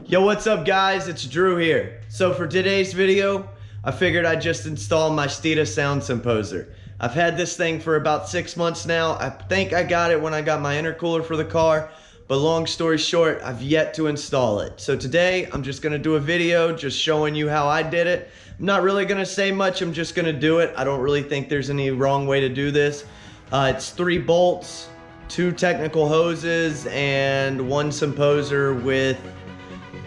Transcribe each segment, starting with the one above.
Yo, what's up guys? It's Drew here. So for today's video, I figured I'd just install my Steeda sound Symposer. I've had this thing for about 6 months now. I think I got it when I got my intercooler for the car, but long story short, I've yet to install it. So today, I'm just gonna do a video just showing you how I did it. I'm not really gonna say much, I'm just gonna do it. I don't really think there's any wrong way to do this. It's 3 bolts, 2 technical hoses, and 1 Symposer with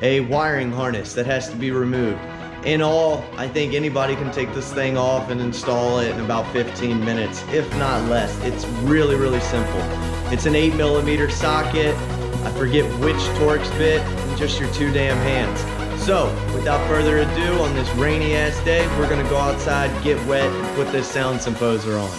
a wiring harness that has to be removed. In all, I think anybody can take this thing off and install it in about 15 minutes, if not less. It's really, really simple. It's an 8mm socket. I forget which Torx bit, and just your 2 damn hands. So, without further ado, on this rainy ass day, we're gonna go outside, get wet, and put this sound Symposer on.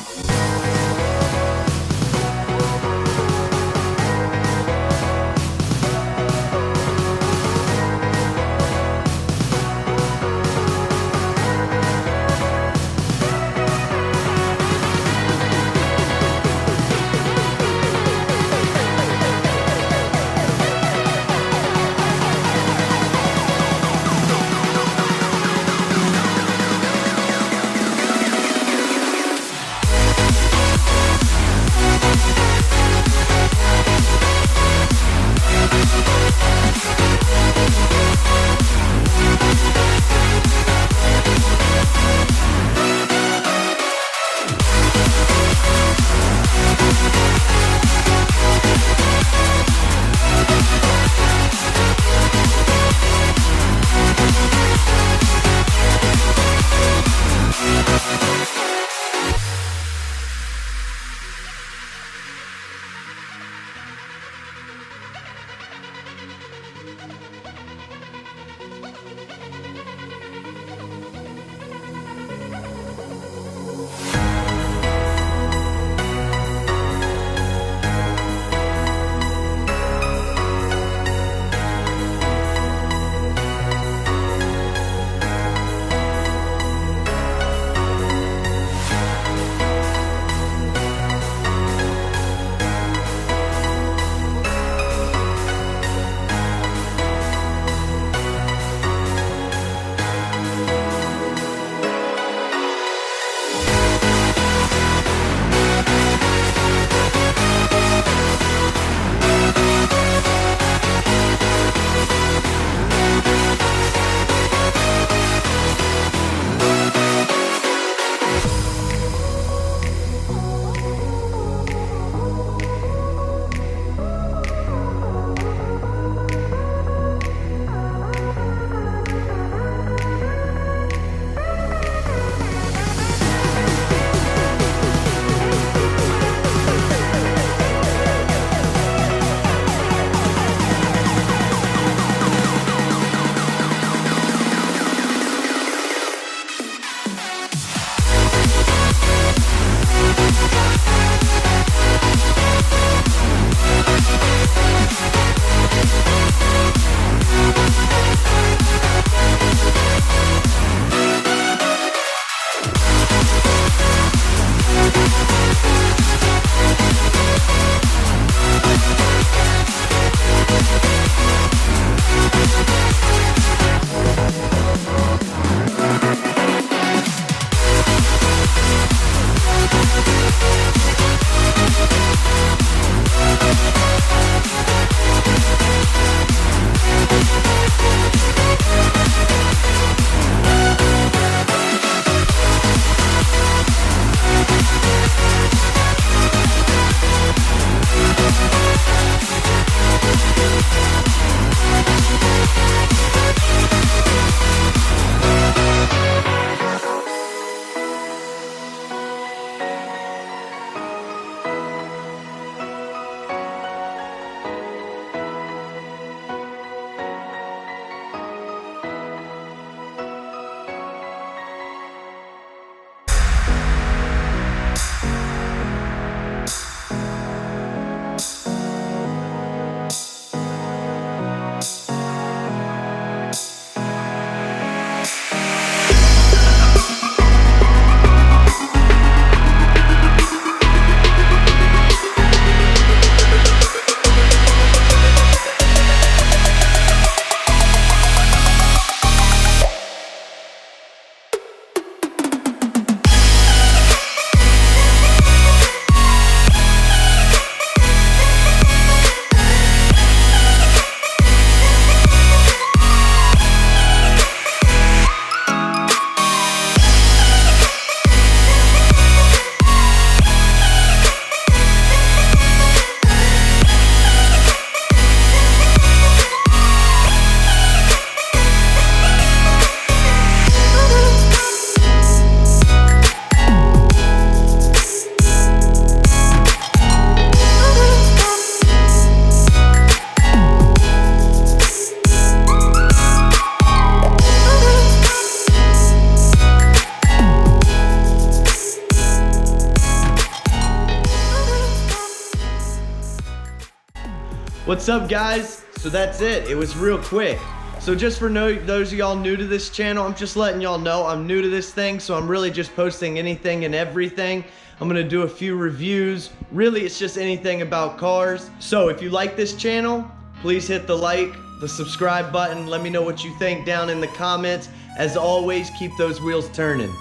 What's up, guys? So that's it. It was real quick. So just for those of y'all new to this channel, I'm just letting y'all know I'm new to this thing, so I'm really just posting anything and everything. I'm gonna do a few reviews. Really, it's just anything about cars. So if you like this channel, please hit the like, the subscribe button. Let me know what you think down in the comments. As always, keep those wheels turning.